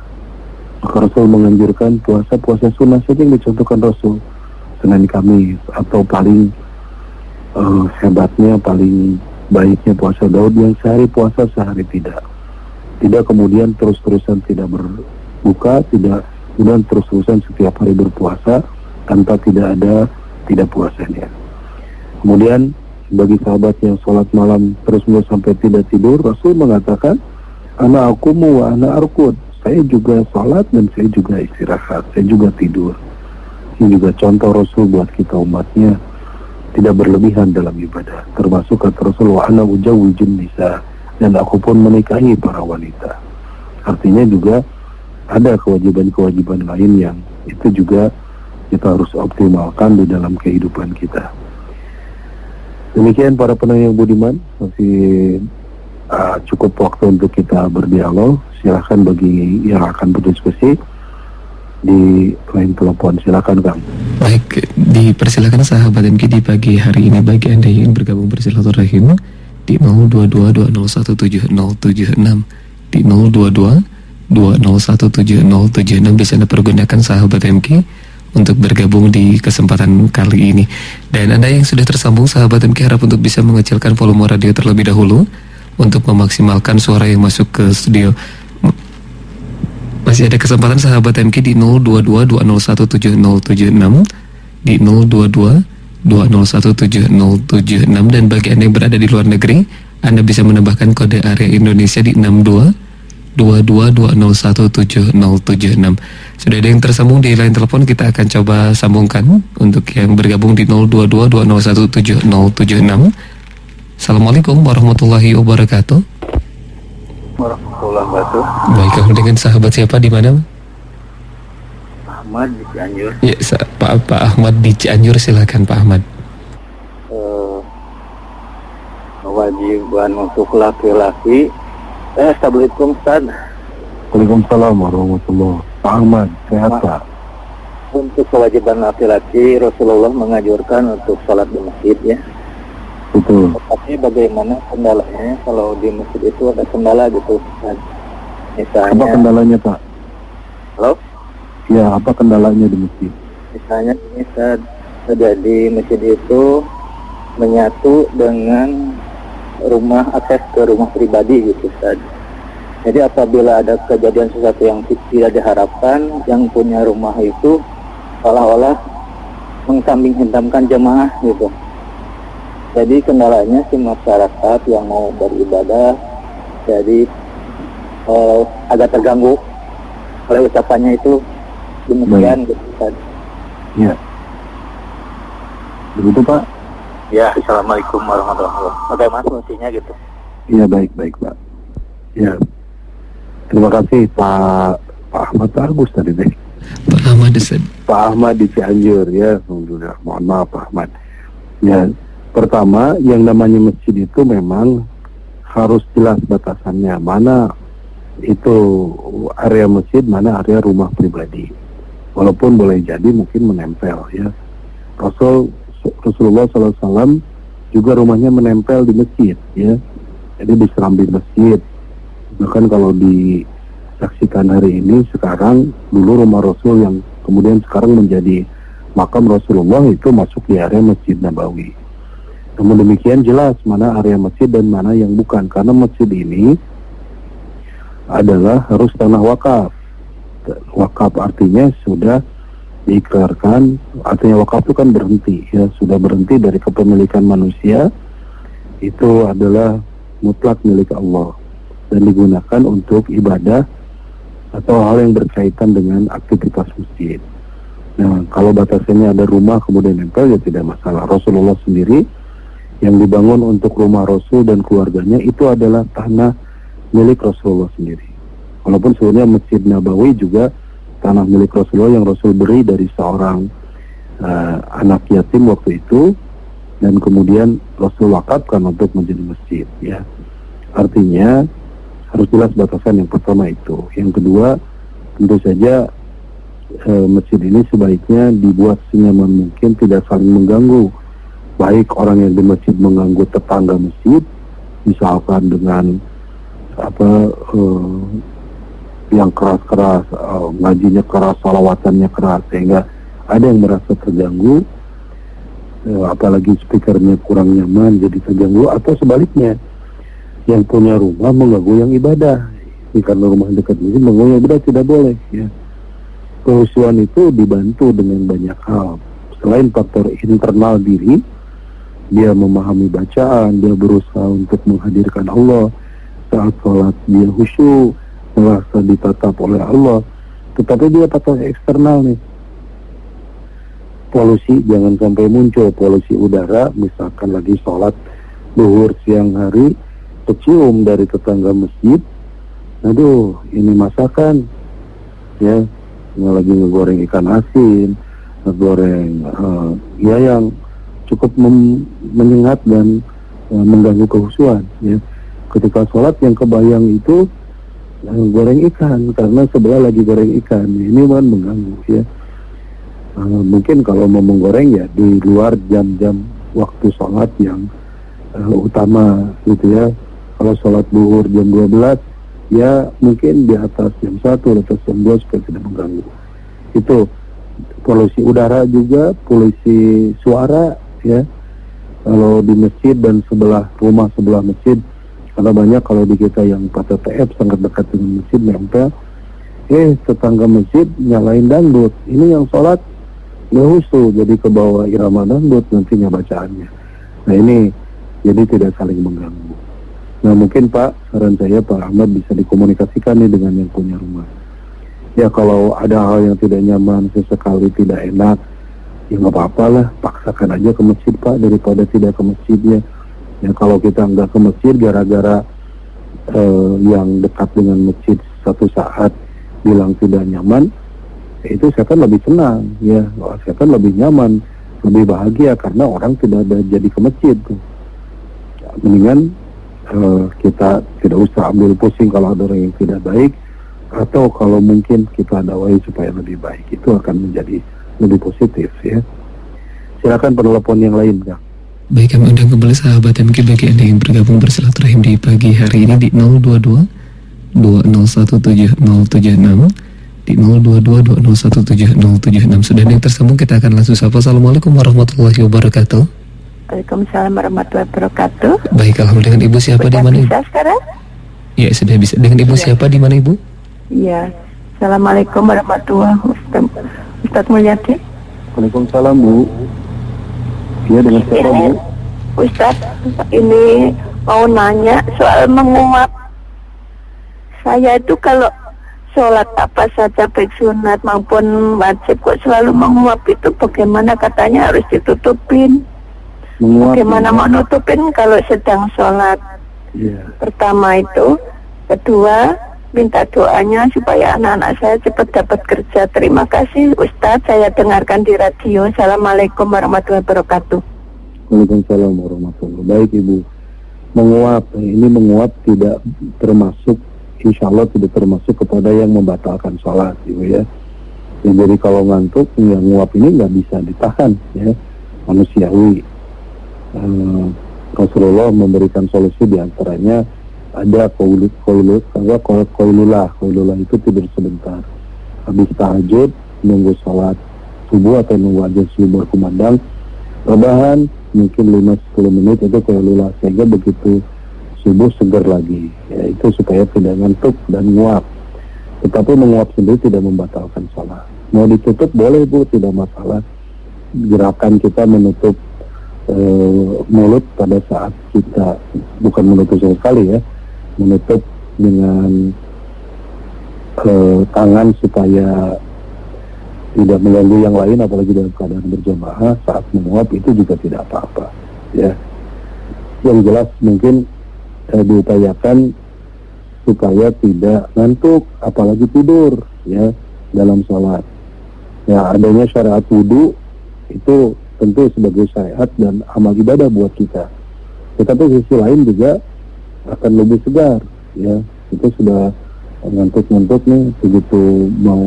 Maka Rasul menganjurkan puasa sunnah saja yang dicontohkan Rasul. Senin Kamis atau paling hebatnya, paling baiknya puasa Daud yang sehari puasa sehari tidak. Tidak kemudian terus-terusan tidak berbuka, kemudian terus-terusan setiap hari berpuasa tanpa tidak puasanya. Kemudian bagi sahabat yang sholat malam terus-menerus sampai tidak tidur, Rasul mengatakan, ana akumu wa ana arkud. Saya juga sholat dan saya juga istirahat, saya juga tidur. Ini juga contoh Rasul buat kita umatnya, tidak berlebihan dalam ibadah. Termasuk kata Rasul, wa ana ujawwijun nisa, dan aku pun menikahi para wanita. Artinya juga ada kewajiban-kewajiban lain yang itu juga kita harus optimalkan di dalam kehidupan kita. Demikian para pendengar yang budiman, masih cukup waktu untuk kita berdialog. Silakan bagi yang akan berdiskusi di line telepon, silakan Kang. Baik, dipersilakan sahabat MK di pagi hari ini bagi Anda yang ingin bergabung bersilaturahim di 02220170076, di 02220170076 bisa Anda pergunakan sahabat MK untuk bergabung di kesempatan kali ini. Dan Anda yang sudah tersambung sahabat MK harap untuk bisa mengecilkan volume radio terlebih dahulu untuk memaksimalkan suara yang masuk ke studio. Masih ada kesempatan sahabat MK di 02220170076, di 02220170076, dan bagi Anda yang berada di luar negeri, Anda bisa menambahkan kode area Indonesia di 622220170076. Sudah ada yang tersambung di line telepon, kita akan coba sambungkan untuk yang bergabung di 02220170076. Assalamualaikum warahmatullahi wabarakatuh. Warahmatullahi wabarakatuh. Baik, dengan sahabat siapa di mana? Ahmad di Cianjur. Ya, Pak Ahmad di Cianjur, silakan Pak Ahmad. Kewajiban untuk laki-laki. Assalamualaikum Ustaz. Waalaikumsalam warahmatullahi wabarakatuh. Pak Ahmad, sehat Pak? Untuk kewajiban laki-laki, Rasulullah menganjurkan untuk sholat di masjid, ya. Betul. Tapi bagaimana kendalanya kalau di masjid itu ada kendala gitu, Ustaz? Misalnya, Apa kendalanya Pak? halo? Ya, apa kendalanya di masjid? Misalnya ini Ustaz, terjadi masjid itu menyatu dengan akses ke rumah pribadi gitu, Ustaz. Jadi apabila ada kejadian sesuatu yang tidak diharapkan, yang punya rumah itu seolah-olah mengkambing hitamkan jemaah gitu. Jadi kendalanya si masyarakat yang mau beribadah jadi agak terganggu oleh ucapannya itu demikian gitu, Ustaz. Ya. Begitu Pak? Ya, Assalamualaikum warahmatullahi wabarakatuh. Bagaimana solusinya gitu? Iya, baik Pak. Ya. Terima kasih Pak Pak Ahmad Agus tadi deh. Pak Ahmad Ustaz. Pak Ahmad di Cianjur ya, alhamdulillah. Mohon maaf Pak Ahmad. Ya, pertama yang namanya masjid itu memang harus jelas batasannya, mana itu area masjid, mana area rumah pribadi. Walaupun boleh jadi mungkin menempel ya. Rasulullah SAW juga rumahnya menempel di masjid ya. Jadi di serambi masjid. Bahkan kalau disaksikan hari ini sekarang, dulu rumah Rasul yang kemudian sekarang menjadi makam Rasulullah itu masuk di area Masjid Nabawi. Namun demikian jelas mana area masjid dan mana yang bukan, karena masjid ini adalah harus tanah wakaf. Wakaf artinya sudah diikrarkan, artinya wakaf itu kan berhenti ya, sudah berhenti dari kepemilikan manusia, itu adalah mutlak milik Allah dan digunakan untuk ibadah atau hal yang berkaitan dengan aktivitas masjid. Nah, kalau batasannya ada rumah kemudian nempel ya tidak masalah. Rasulullah sendiri yang dibangun untuk rumah Rasul dan keluarganya itu adalah tanah milik Rasulullah sendiri. Walaupun sebenarnya Masjid Nabawi juga tanah milik Rasulullah yang Rasul beri dari seorang anak yatim waktu itu, dan kemudian Rasul wakafkan untuk menjadi masjid ya. Artinya harus jelas batasan yang pertama itu. Yang kedua, tentu saja masjid ini sebaiknya dibuat senyaman mungkin, tidak saling mengganggu. Baik orang yang di masjid mengganggu tetangga masjid, misalkan dengan yang keras-keras, ngajinya keras, salawatannya keras, sehingga ada yang merasa terganggu, apalagi speakernya kurang nyaman jadi terganggu, atau sebaliknya yang punya rumah mengganggu yang ibadah. Ini karena rumah dekat masjid mengganggu yang ibadah tidak boleh ya. Kehusuan itu dibantu dengan banyak hal. Selain faktor internal diri, dia memahami bacaan, dia berusaha untuk menghadirkan Allah saat sholat, dia khusyuk, merasa ditatap oleh Allah. Tetapi dia faktor eksternal nih, polusi jangan sampai muncul, polusi udara, misalkan lagi sholat zuhur siang hari, kecium dari tetangga masjid, aduh ini masakan ya, lagi ngegoreng ikan asin, ngegoreng ya yang cukup menyengat dan mengganggu kehusuan ya. Ketika sholat yang kebayang itu goreng ikan, karena sebelah lagi goreng ikan, ini kan mengganggu ya. Mungkin kalau mau menggoreng ya di luar jam-jam waktu sholat yang utama gitu ya. Kalau sholat zuhur jam 12 ya mungkin di atas jam 1 atau jam 2 supaya tidak mengganggu. Itu polusi udara juga, polusi suara ya. Kalau di masjid dan rumah sebelah masjid, karena banyak kalau di kita yang PTTF sangat dekat dengan masjid nempel, tetangga masjid nyalain dangdut, ini yang sholat nggak husu, jadi ke bawah irama dangdut nantinya bacaannya. Nah ini jadi tidak saling mengganggu. Nah mungkin Pak, saran saya Pak Ahmad bisa dikomunikasikan nih dengan yang punya rumah. Ya kalau ada hal yang tidak nyaman, sesekali tidak enak, ya nggak apa-apa lah, paksakan aja ke masjid Pak daripada tidak ke masjidnya. Ya kalau kita nggak ke masjid gara-gara yang dekat dengan masjid satu saat bilang tidak nyaman, ya itu saya kan lebih tenang ya, saya kan lebih nyaman, lebih bahagia karena orang tidak ada jadi ke masjid tuh. Ya, mendingan kita tidak usah ambil pusing kalau ada orang yang tidak baik, atau kalau mungkin kita dakwai supaya lebih baik, itu akan menjadi lebih positif ya. Silakan penelpon yang lain Kang. Baik, kami undang kembali sahabat MK bagi Anda yang bergabung bersilaturahim di pagi hari ini di 022 2017 076 di 022 2017 076. Sudah yang tersambung, kita akan langsung sapa. Assalamualaikum warahmatullahi wabarakatuh. Waalaikumsalam warahmatullahi wabarakatuh. Baik, alhamdulillah. Dengan Ibu siapa di mana Ibu? Bisa sekarang? Ya, sudah bisa. Dengan Ibu siapa di mana Ibu? Iya. Assalamualaikum warahmatullahi wabarakatuh. Ustaz Mulyadi. Waalaikumsalam Bu. Iya, dengan siapa Bu? Ustaz, ini mau nanya soal menguap. Saya itu kalau sholat apa saja baik sunat maupun wajib kok selalu menguap, itu bagaimana? Katanya harus ditutupin. Menguap. Bagaimana mau nutupin kalau sedang sholat? Iya. Pertama itu. Kedua, minta doanya supaya anak-anak saya cepat dapat kerja. Terima kasih Ustadz, saya dengarkan di radio. Assalamualaikum warahmatullahi wabarakatuh. Waalaikumsalam warahmatullahi wabarakatuh. Baik Ibu, menguap tidak termasuk, insya Allah tidak termasuk kepada yang membatalkan sholat, Ibu ya. Jadi kalau ngantuk, yang nguap ini nggak bisa ditahan, ya, manusiawi. Rasulullah memberikan solusi diantaranya ada koilulah itu tidur sebentar, habis tahajud nunggu sholat subuh atau nunggu azan subuh berkumandang, rebahan mungkin 5-10 menit, itu koilulah, sehingga begitu subuh segar lagi, ya, itu supaya tidak ngantuk dan nguap. Tetapi menguap sendiri tidak membatalkan sholat. Mau ditutup boleh Bu, tidak masalah. Gerakan kita menutup mulut pada saat kita, bukan menutup sama sekali ya, menutup dengan tangan supaya tidak mengganggu yang lain, apalagi dalam keadaan berjamaah saat menguap, itu juga tidak apa-apa ya. Yang jelas mungkin diupayakan supaya tidak ngantuk apalagi tidur ya dalam sholat. Ya, adanya syariat wudu itu tentu sebagai syariat dan amal ibadah buat kita. Tetapi sisi lain juga akan lebih segar ya. Itu sudah ngantuk-ngantuk nih, begitu mau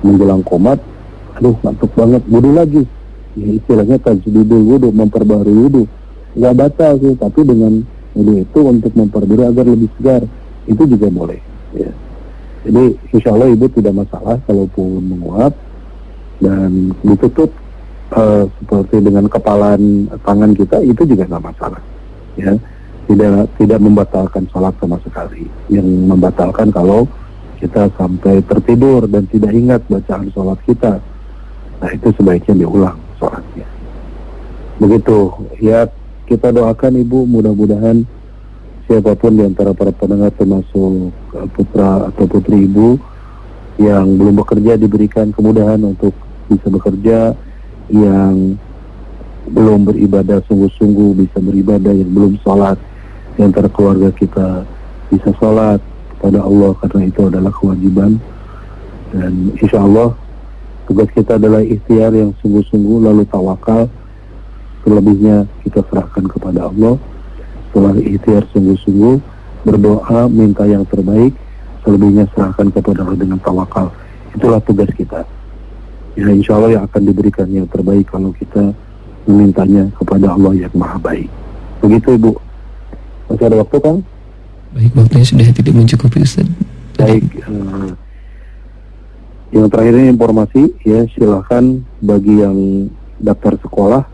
menjelang qomat, aduh ngantuk banget, wudu lagi. Ya, istilahnya tajdidul wudu, memperbarui wudu. Nggak batal sih, tapi dengan wudu itu untuk memperbarui agar lebih segar, itu juga boleh ya. Jadi insya Allah Ibu tidak masalah kalaupun menguap dan ditutup seperti dengan kepalan tangan kita, itu juga nggak masalah ya. Tidak membatalkan sholat sama sekali. Yang membatalkan kalau kita sampai tertidur dan tidak ingat bacaan sholat kita, nah itu sebaiknya diulang sholatnya. Begitu ya, kita doakan Ibu, mudah-mudahan siapapun di antara para pendengar, termasuk putra atau putri Ibu yang belum bekerja, diberikan kemudahan untuk bisa bekerja, yang belum beribadah sungguh-sungguh bisa beribadah, yang belum sholat di antara keluarga kita bisa sholat kepada Allah, karena itu adalah kewajiban. Dan insya Allah tugas kita adalah ikhtiar yang sungguh-sungguh, lalu tawakal, selebihnya kita serahkan kepada Allah. Setelah ikhtiar sungguh-sungguh, berdoa, minta yang terbaik, selebihnya serahkan kepada Allah dengan tawakal. Itulah tugas kita ya. Insya Allah yang akan diberikan yang terbaik kalau kita memintanya kepada Allah yang maha baik. Begitu Ibu. Masih ada waktu Kang? Baik, waktunya sudah tidak mencukupi Ustaz. Baik, yang terakhir ini informasi ya, silahkan bagi yang daftar sekolah,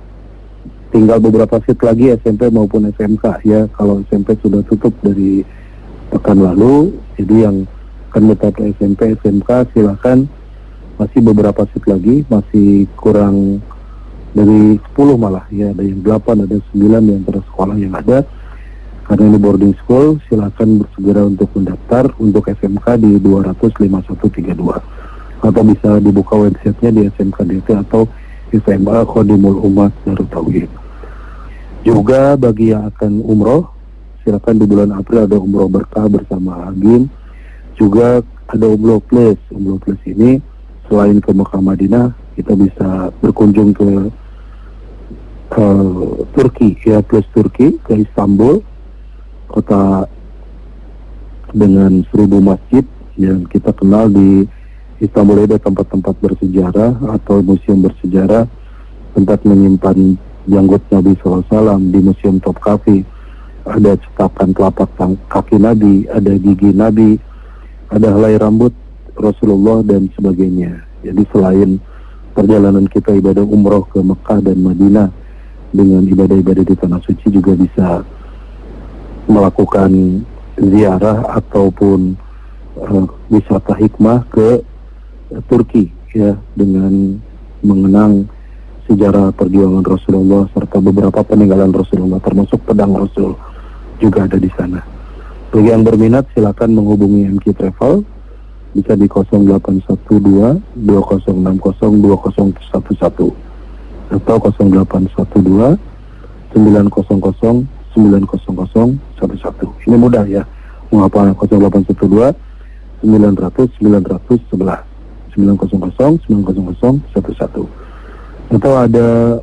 tinggal beberapa seat lagi SMP maupun SMK ya. Kalau SMP sudah tutup dari pekan lalu, jadi yang akan mendaftar SMP SMK silahkan, masih beberapa seat lagi, masih kurang dari 10 malah ya, ada yang 8, ada 9 di antara sekolah yang ada. Karena ini boarding school, silakan bersegera untuk mendaftar untuk SMK di 200-5132, atau bisa dibuka websitenya di SMKDT atau SMA Khodimul Umat Darut Tauhid. Juga bagi yang akan umroh, silakan di bulan April ada umroh berkah bersama Agim. Juga ada umroh plus. Umroh plus ini selain ke Mekah Madinah, kita bisa berkunjung ke Turki ya, plus Turki, ke Istanbul, kota dengan 1000 masjid yang kita kenal. Di Istanbul ada tempat-tempat bersejarah atau museum bersejarah, tempat menyimpan janggut Nabi SAW. Di Museum Topkapi ada cetakan telapak kaki Nabi, ada gigi Nabi, ada helai rambut Rasulullah dan sebagainya. Jadi selain perjalanan kita ibadah umroh ke Mekah dan Madinah dengan ibadah-ibadah di tanah suci, juga bisa melakukan ziarah ataupun wisata hikmah ke Turki ya, dengan mengenang sejarah perjuangan Rasulullah serta beberapa peninggalan Rasulullah, termasuk pedang Rasul juga ada di sana. Bagi yang berminat silakan menghubungi MQ Travel, bisa di 0812-2060-2011 atau 0812-900-900-11. Ini mudah ya, menghafal 0812 900-911 900-900-11 atau ada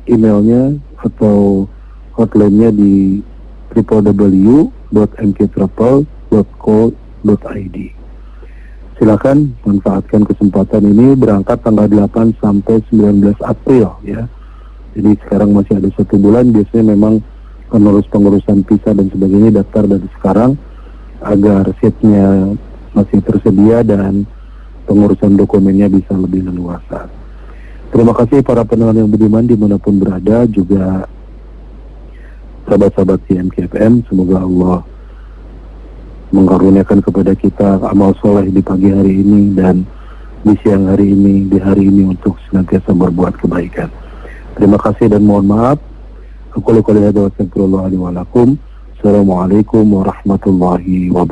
emailnya atau hotline-nya di www.mktravel.co.id. Silakan manfaatkan kesempatan ini, berangkat tanggal 8 sampai 19 April ya. Jadi sekarang masih ada 1 bulan, biasanya memang pengurusan visa dan sebagainya daftar dari sekarang agar seatnya masih tersedia dan pengurusan dokumennya bisa lebih leluasa. Terima kasih para pendengar yang budiman dimanapun berada, juga sahabat-sahabat CMKFM. Semoga Allah mengkaruniakan kepada kita amal soleh di pagi hari ini dan di siang hari ini, di hari ini untuk senantiasa berbuat kebaikan. Terima kasih dan mohon maaf. Aku qouli hadza wa astaghfirullah li wa lakum. Assalamualaikum warahmatullahi wabarakatuh.